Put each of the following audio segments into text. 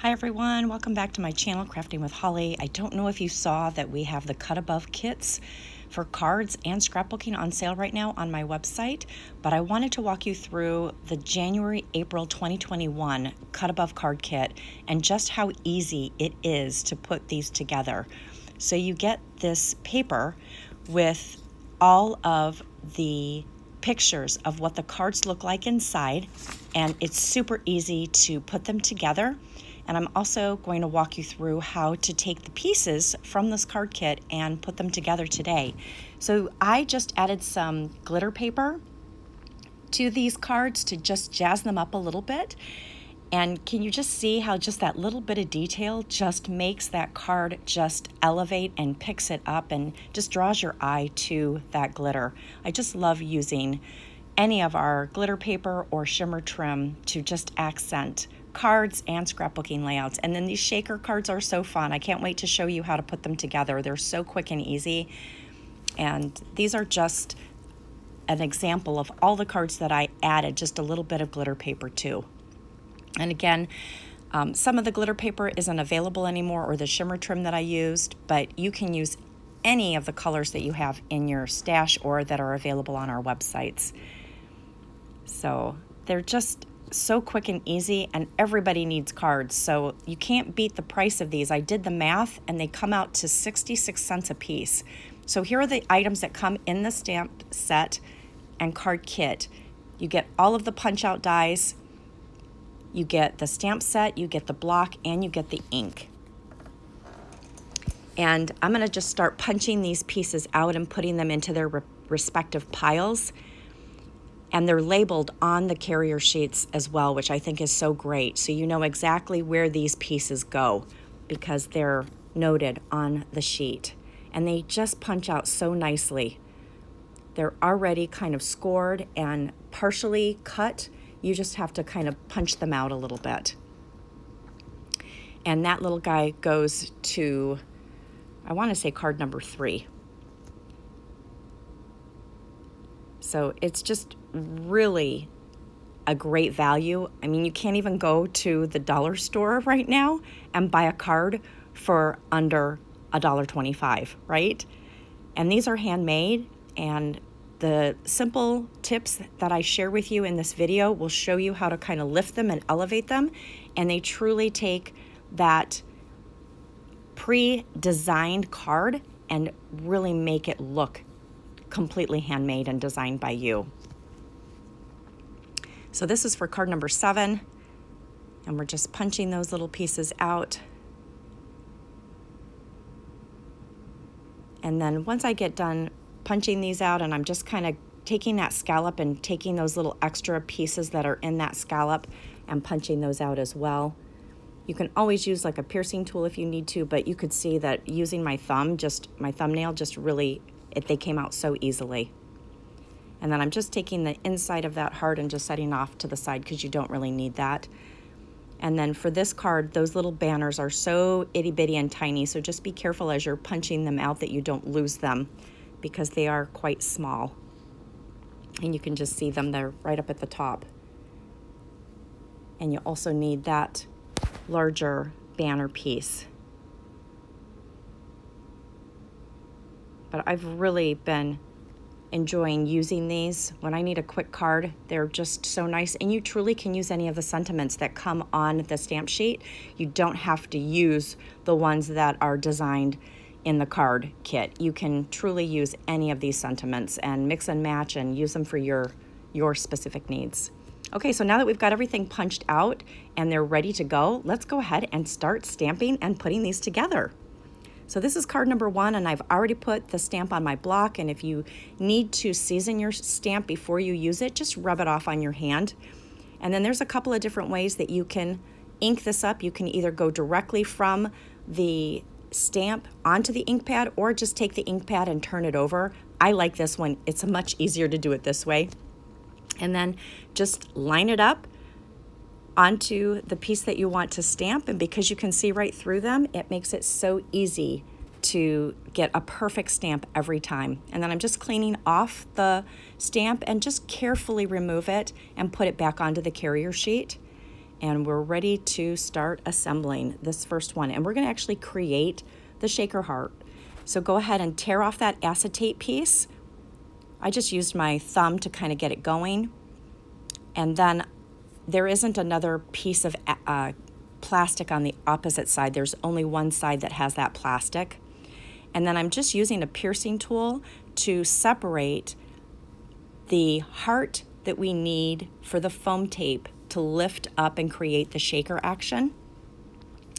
Hi everyone, welcome back to my channel, Crafting with Holly. I don't know if you saw that we have the cut above kits for cards and scrapbooking on sale right now on my website, but I wanted to walk you through the January-April 2021 cut above card kit and just how easy it is to put these together. So you get this paper with all of the pictures of what the cards look like inside, and it's super easy to put them together. And I'm also going to walk you through how to take the pieces from this card kit and put them together today. So I just added some glitter paper to these cards to just jazz them up a little bit. And can you just see how just that little bit of detail just makes that card just elevate and picks it up and just draws your eye to that glitter. I just love using any of our glitter paper or shimmer trim to just accent cards and scrapbooking layouts. And then these shaker cards are so fun. I can't wait to show you how to put them together. They're so quick and easy. And these are just an example of all the cards that I added just a little bit of glitter paper to. And again, some of the glitter paper isn't available anymore, or the shimmer trim that I used, but you can use any of the colors that you have in your stash or that are available on our websites. So they're just so quick and easy, and everybody needs cards, so you can't beat the price of these. I did the math and they come out to 66 cents a piece. So here are the items that come in the stamp set and card kit. You get all of the punch out dies, you get the stamp set, you get the block, and you get the ink. And I'm going to just start punching these pieces out and putting them into their respective piles. And they're labeled on the carrier sheets as well, which I think is so great. So you know exactly where these pieces go because they're noted on the sheet. And they just punch out so nicely. They're already kind of scored and partially cut. You just have to kind of punch them out a little bit. And that little guy goes to, I want to say card number 3. So it's just really a great value. I mean, you can't even go to the dollar store right now and buy a card for under $1.25, right? And these are handmade, and the simple tips that I share with you in this video will show you how to kind of lift them and elevate them, and they truly take that pre-designed card and really make it look completely handmade and designed by you. So this is for card number 7, and we're just punching those little pieces out. And then once I get done punching these out, and I'm just kind of taking that scallop and taking those little extra pieces that are in that scallop and punching those out as well. You can always use like a piercing tool if you need to, but you could see that using my thumbnail just really, they came out so easily. And then I'm just taking the inside of that heart and just setting off to the side because you don't really need that. And then for this card, those little banners are so itty bitty and tiny, so just be careful as you're punching them out that you don't lose them because they are quite small. And you can just see them, they're right up at the top. And you also need that larger banner piece. But I've really been enjoying using these. When I need a quick card, they're just so nice, and you truly can use any of the sentiments that come on the stamp sheet. You don't have to use the ones that are designed in the card kit. You can truly use any of these sentiments and mix and match and use them for your specific needs. Okay, so now that we've got everything punched out and they're ready to go, let's go ahead and start stamping and putting these together. So this is card number 1, and I've already put the stamp on my block, and if you need to season your stamp before you use it, just rub it off on your hand. And then there's a couple of different ways that you can ink this up. You can either go directly from the stamp onto the ink pad or just take the ink pad and turn it over. I like this one. It's much easier to do it this way. And then just line it up onto the piece that you want to stamp, and because you can see right through them, it makes it so easy to get a perfect stamp every time. And then I'm just cleaning off the stamp and just carefully remove it and put it back onto the carrier sheet. and we're ready to start assembling this first one. And we're going to actually create the shaker heart. So go ahead and tear off that acetate piece. I just used my thumb to kind of get it going. And then there isn't another piece of plastic on the opposite side. There's only one side that has that plastic. And then I'm just using a piercing tool to separate the heart that we need for the foam tape to lift up and create the shaker action.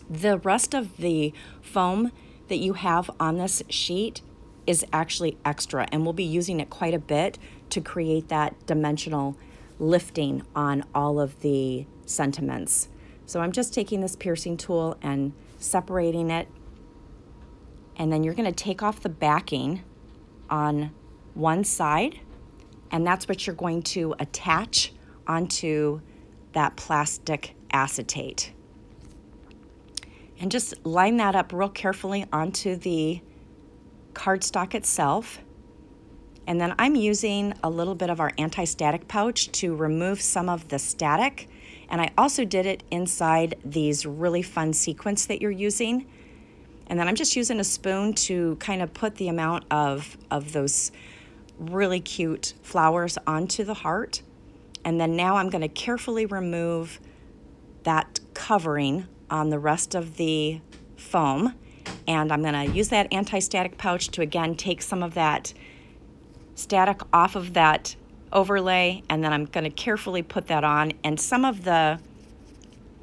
The rest of the foam that you have on this sheet is actually extra, and we'll be using it quite a bit to create that dimensional lifting on all of the sentiments. So I'm just taking this piercing tool and separating it, and then you're going to take off the backing on one side, and that's what you're going to attach onto that plastic acetate. And just line that up real carefully onto the cardstock itself. And then I'm using a little bit of our anti-static pouch to remove some of the static. And I also did it inside these really fun sequins that you're using. And then I'm just using a spoon to kind of put the amount of those really cute flowers onto the heart. And then now I'm going to carefully remove that covering on the rest of the foam. And I'm going to use that anti-static pouch to again take some of that static off of that overlay, and then I'm going to carefully put that on. And some of the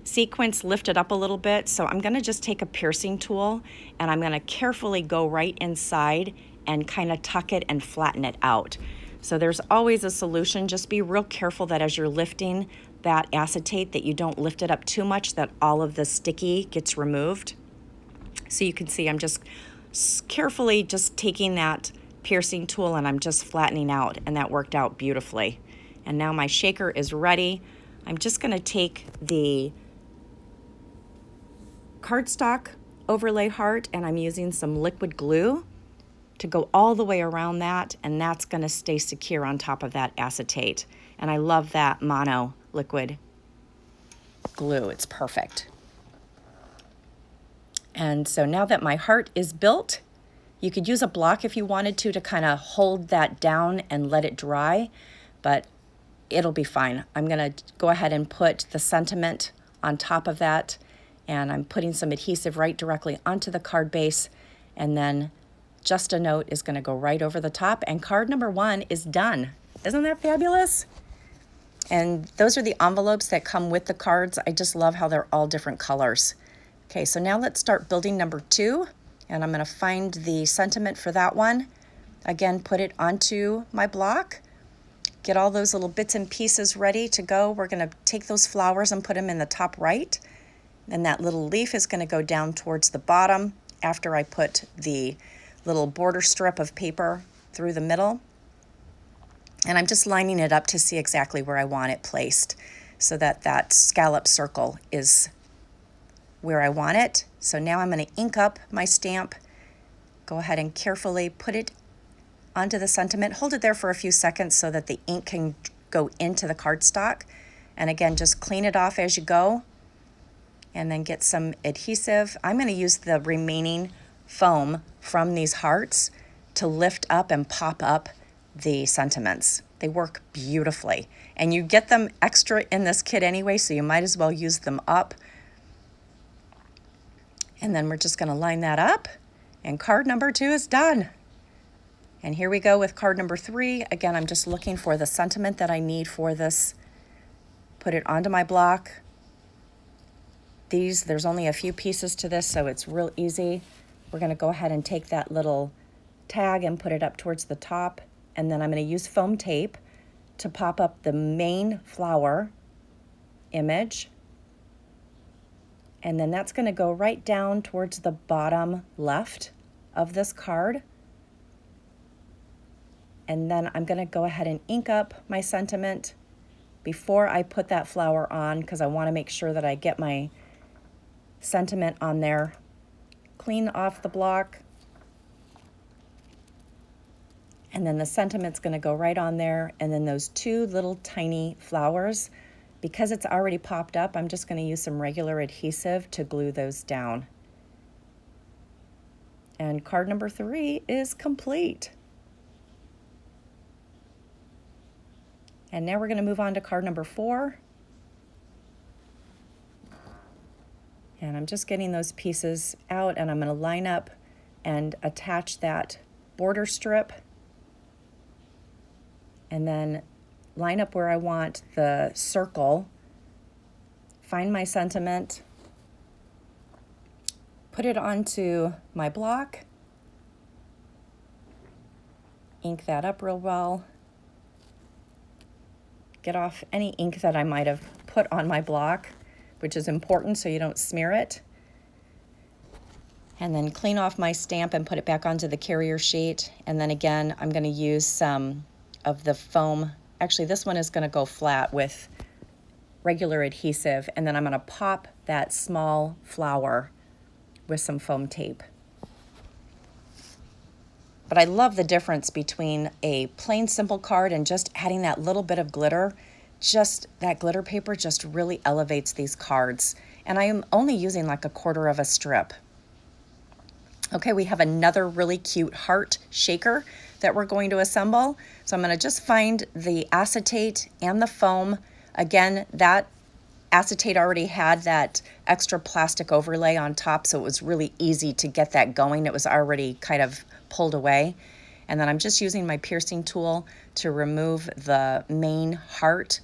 sequins lifted up a little bit, so I'm going to just take a piercing tool and I'm going to carefully go right inside and kind of tuck it and flatten it out. So there's always a solution. Just be real careful that as you're lifting that acetate that you don't lift it up too much, that all of the sticky gets removed. So you can see I'm just carefully just taking that piercing tool and I'm just flattening out, and that worked out beautifully. And now my shaker is ready. I'm just going to take the cardstock overlay heart and I'm using some liquid glue to go all the way around that, and that's going to stay secure on top of that acetate. And I love that mono liquid glue. It's perfect. And so now that my heart is built, you could use a block if you wanted to kind of hold that down and let it dry, but it'll be fine. I'm going to go ahead and put the sentiment on top of that, and I'm putting some adhesive right directly onto the card base, and then Just a Note is going to go right over the top, and card number 1 is done. Isn't that fabulous? And those are the envelopes that come with the cards. I just love how they're all different colors. Okay, so now let's start building number 2, and I'm going to find the sentiment for that one. Again, put it onto my block. Get all those little bits and pieces ready to go. We're going to take those flowers and put them in the top right. And that little leaf is going to go down towards the bottom after I put the little border strip of paper through the middle. And I'm just lining it up to see exactly where I want it placed so that that scallop circle is where I want it. So now I'm going to ink up my stamp. Go ahead and carefully put it onto the sentiment. Hold it there for a few seconds so that the ink can go into the cardstock. And again, just clean it off as you go. And then get some adhesive. I'm going to use the remaining foam from these hearts to lift up and pop up the sentiments. They work beautifully. And you get them extra in this kit anyway, so you might as well use them up. And then we're just going to line that up. And card number 2 is done. And here we go with card number 3. Again, I'm just looking for the sentiment that I need for this. Put it onto my block. There's only a few pieces to this, so it's real easy. We're going to go ahead and take that little tag and put it up towards the top, and then I'm going to use foam tape to pop up the main flower image, and then that's going to go right down towards the bottom left of this card. And then I'm going to go ahead and ink up my sentiment before I put that flower on, because I want to make sure that I get my sentiment on there. Clean off the block, and then the sentiment's going to go right on there, and then those 2 little tiny flowers because it's already popped up, I'm just going to use some regular adhesive to glue those down. And card number 3 is complete. And now we're going to move on to card number 4. And I'm just getting those pieces out, and I'm going to line up and attach that border strip, and then line up where I want the circle, find my sentiment, put it onto my block, ink that up real well, get off any ink that I might have put on my block, which is important so you don't smear it. And then clean off my stamp and put it back onto the carrier sheet. And then again, I'm going to use some of the foam. Actually, this one is going to go flat with regular adhesive. And then I'm going to pop that small flower with some foam tape. But I love the difference between a plain simple card and just adding that little bit of glitter. Just that glitter paper just really elevates these cards. And I am only using like 1/4 of a strip. Okay, we have another really cute heart shaker that we're going to assemble. So I'm going to just find the acetate and the foam. Again, that acetate already had that extra plastic overlay on top, so it was really easy to get that going. It was already kind of pulled away. And then I'm just using my piercing tool to remove the main heart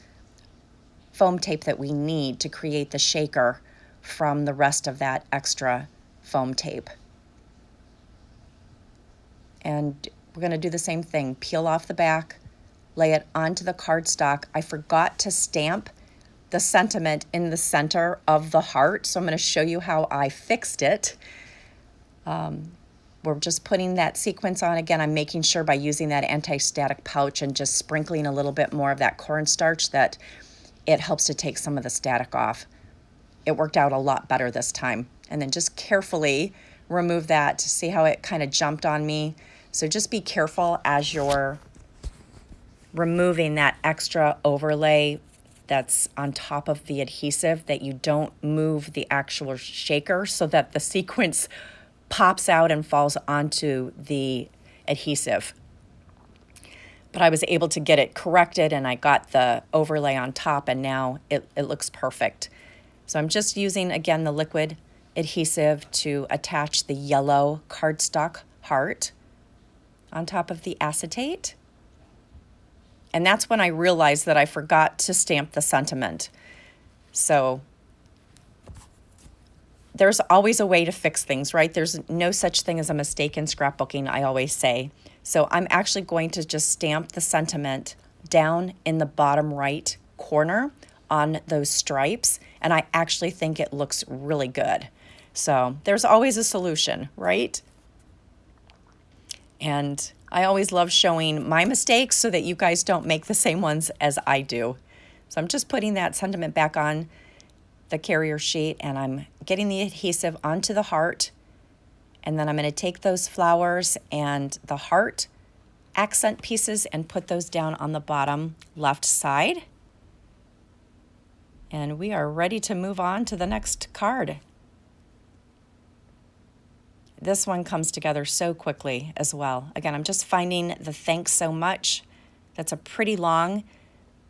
foam tape that we need to create the shaker from the rest of that extra foam tape. And we're going to do the same thing. Peel off the back, lay it onto the cardstock. I forgot to stamp the sentiment in the center of the heart, so I'm going to show you how I fixed it. We're just putting that sequence on. Again, I'm making sure by using that anti-static pouch and just sprinkling a little bit more of that cornstarch that it helps to take some of the static off. It worked out a lot better this time. And then just carefully remove that. See how it kind of jumped on me? So just be careful as you're removing that extra overlay that's on top of the adhesive, that you don't move the actual shaker so that the sequence pops out and falls onto the adhesive. But I was able to get it corrected, and I got the overlay on top, and now it looks perfect. So I'm just using, again, the liquid adhesive to attach the yellow cardstock heart on top of the acetate. And that's when I realized that I forgot to stamp the sentiment. So there's always a way to fix things, right? There's no such thing as a mistake in scrapbooking, I always say. So I'm actually going to just stamp the sentiment down in the bottom right corner on those stripes, and I actually think it looks really good. So there's always a solution, right? And I always love showing my mistakes so that you guys don't make the same ones as I do. So I'm just putting that sentiment back on the carrier sheet, and I'm getting the adhesive onto the heart, and then I'm going to take those flowers and the heart accent pieces and put those down on the bottom left side. And we are ready to move on to the next card. This one comes together so quickly as well. Again, I'm just finding the thanks so much. That's a pretty long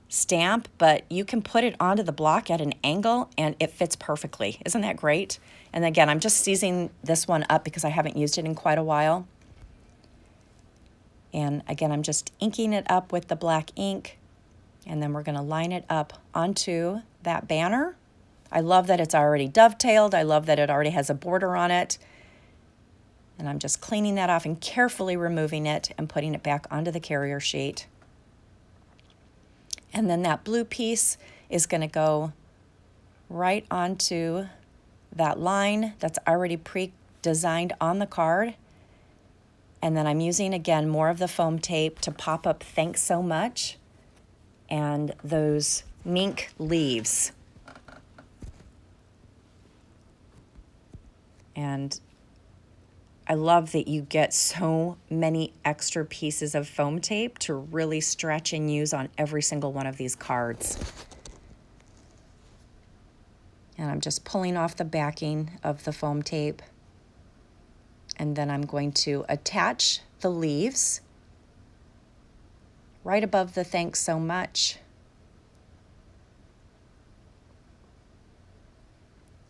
stamp, but you can put it onto the block at an angle and it fits perfectly. Isn't that great? And again, I'm just seizing this one up because I haven't used it in quite a while. And again, I'm just inking it up with the black ink, and then we're going to line it up onto that banner. I love that it's already dovetailed. I love that it already has a border on it. And I'm just cleaning that off and carefully removing it and putting it back onto the carrier sheet. And then that blue piece is going to go right onto that line that's already pre-designed on the card. And then I'm using, again, more of the foam tape to pop up thanks so much and those mink leaves. And I love that you get so many extra pieces of foam tape to really stretch and use on every single one of these cards. I'm just pulling off the backing of the foam tape. And then I'm going to attach the leaves right above the thanks so much.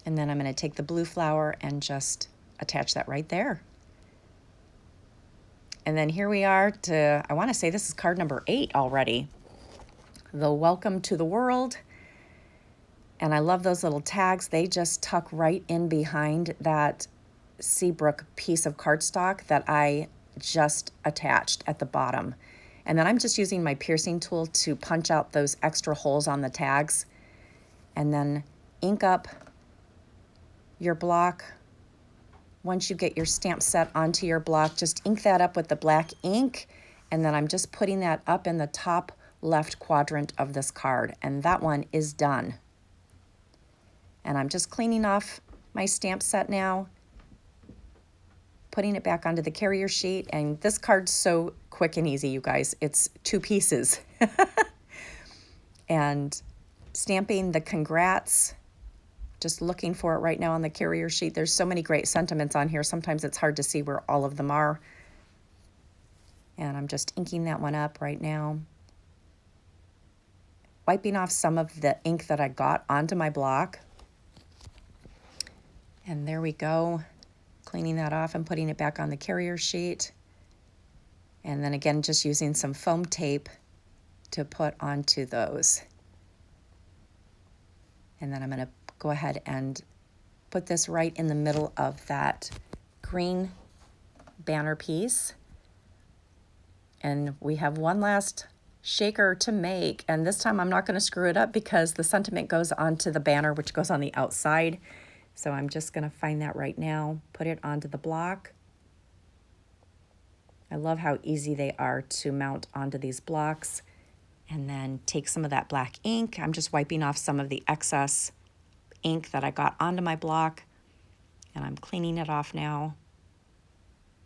And then I'm going to take the blue flower and just attach that right there. And then here we are to, I want to say this is card number 8 already. The Welcome to the World. And I love those little tags. They just tuck right in behind that Seabrook piece of cardstock that I just attached at the bottom. And then I'm just using my piercing tool to punch out those extra holes on the tags. And then ink up your block. Once you get your stamp set onto your block, just ink that up with the black ink. And then I'm just putting that up in the top left quadrant of this card. And that one is done. And I'm just cleaning off my stamp set now, putting it back onto the carrier sheet. And this card's so quick and easy, you guys. It's 2 pieces. And stamping the congrats. Just looking for it right now on the carrier sheet. There's so many great sentiments on here. Sometimes it's hard to see where all of them are. And I'm just inking that one up right now. Wiping off some of the ink that I got onto my block. And there we go. Cleaning that off and putting it back on the carrier sheet. And then again, just using some foam tape to put onto those. And then I'm going to go ahead and put this right in the middle of that green banner piece. And we have one last shaker to make, and this time I'm not going to screw it up because the sentiment goes onto the banner, which goes on the outside. So I'm just going to find that right now, put it onto the block. I love how easy they are to mount onto these blocks. And then take some of that black ink. I'm just wiping off some of the excess ink that I got onto my block, and I'm cleaning it off now.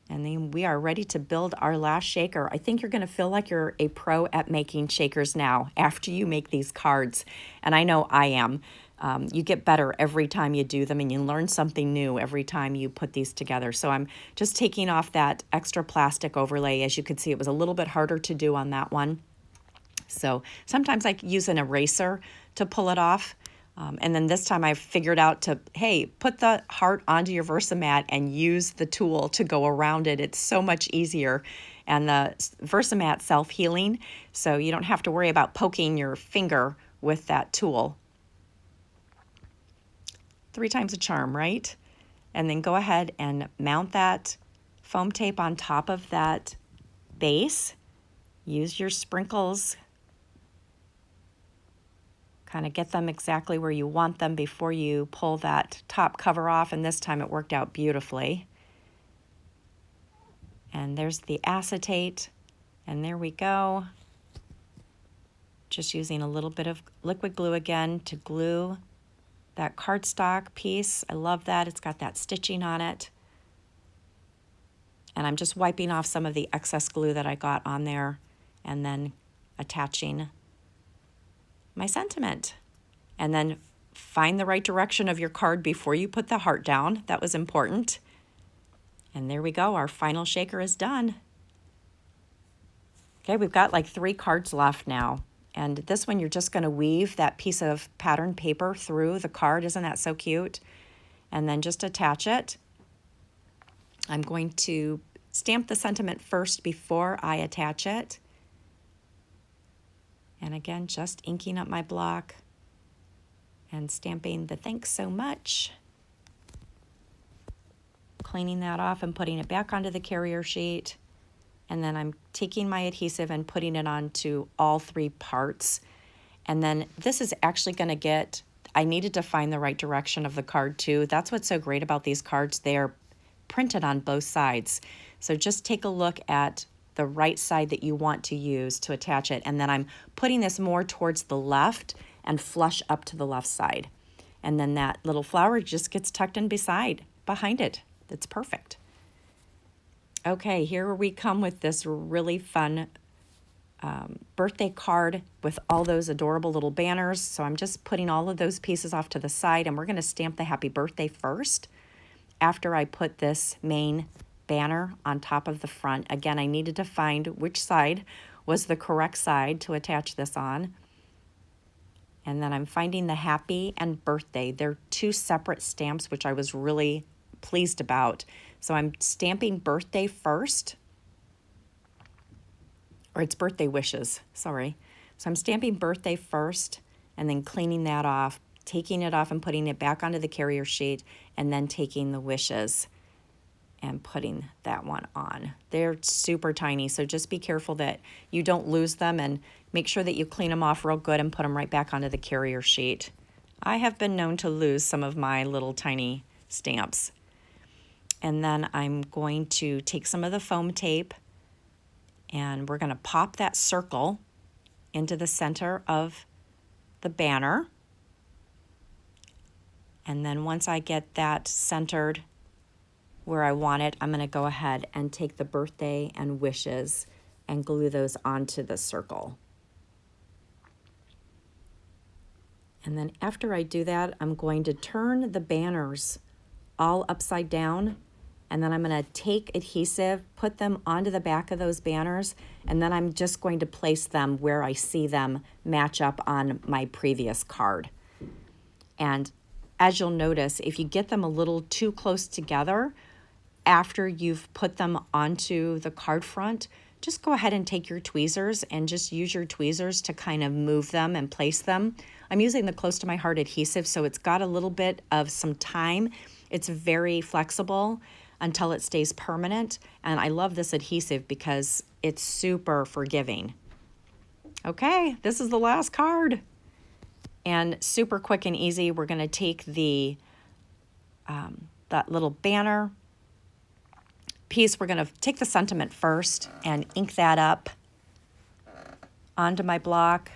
And then we are ready to build our last shaker. I think you're going to feel like you're a pro at making shakers now after you make these cards, and I know I am. You get better every time you do them, and you learn something new every time you put these together. So I'm just taking off that extra plastic overlay. As you could see, it was a little bit harder to do on that one. So sometimes I use an eraser to pull it off. And then this time I figured out to, hey, put the heart onto your Versamat and use the tool to go around it. It's so much easier. And the Versamat's self-healing, so you don't have to worry about poking your finger with that tool. 3 times a charm, right? And then go ahead and mount that foam tape on top of that base. Use your sprinkles. Kind of get them exactly where you want them before you pull that top cover off, and this time it worked out beautifully. And there's the acetate, and there we go. Just using a little bit of liquid glue again to glue that cardstock piece. I love that. It's got that stitching on it. And I'm just wiping off some of the excess glue that I got on there and then attaching my sentiment. And then find the right direction of your card before you put the heart down. That was important. And there we go. Our final shaker is done. Okay, we've got like 3 cards left now. And this one, you're just going to weave that piece of pattern paper through the card. Isn't that so cute? And then just attach it. I'm going to stamp the sentiment first before I attach it. And again, just inking up my block and stamping the thanks so much. Cleaning that off and putting it back onto the carrier sheet. And then I'm taking my adhesive and putting it onto all 3 parts. And then this is actually going to get, I needed to find the right direction of the card too. That's what's so great about these cards. They're printed on both sides. So just take a look at the right side that you want to use to attach it. And then I'm putting this more towards the left and flush up to the left side. And then that little flower just gets tucked in behind it. That's perfect. Okay, here we come with this really fun birthday card with all those adorable little banners. So I'm just putting all of those pieces off to the side, and we're going to stamp the happy birthday first after I put this main banner on top of the front. Again, I needed to find which side was the correct side to attach this on. And then I'm finding the happy and birthday. They're two separate stamps, which I was really pleased about. So I'm stamping birthday first, or it's birthday wishes, sorry. So I'm stamping birthday first and then cleaning that off, taking it off and putting it back onto the carrier sheet, and then taking the wishes and putting that one on. They're super tiny, so just be careful that you don't lose them, and make sure that you clean them off real good and put them right back onto the carrier sheet. I have been known to lose some of my little tiny stamps. And then I'm going to take some of the foam tape, and we're going to pop that circle into the center of the banner. And then once I get that centered where I want it, I'm going to go ahead and take the birthday and wishes and glue those onto the circle. And then after I do that, I'm going to turn the banners all upside down, and then I'm going to take adhesive, put them onto the back of those banners, and then I'm just going to place them where I see them match up on my previous card. And as you'll notice, if you get them a little too close together after you've put them onto the card front, just go ahead and take your tweezers and just use your tweezers to kind of move them and place them. I'm using the Close to My Heart adhesive, so it's got a little bit of some time. It's very flexible until it stays permanent, and I love this adhesive because it's super forgiving. Okay, this is the last card. And super quick and easy, we're gonna take the that little banner piece, we're gonna take the sentiment first and ink that up onto my block.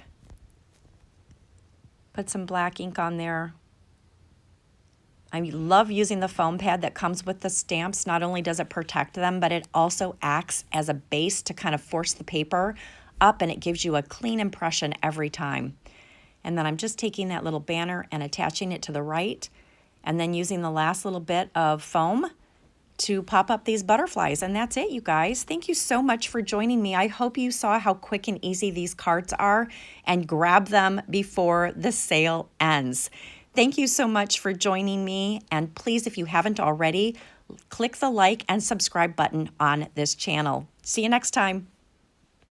Put some black ink on there. I love using the foam pad that comes with the stamps. Not only does it protect them, but it also acts as a base to kind of force the paper up, and it gives you a clean impression every time. And then I'm just taking that little banner and attaching it to the right, and then using the last little bit of foam to pop up these butterflies. And that's it, you guys. Thank you so much for joining me. I hope you saw how quick and easy these cards are, and grab them before the sale ends. Thank you so much for joining me. And please, if you haven't already, click the like and subscribe button on this channel. See you next time.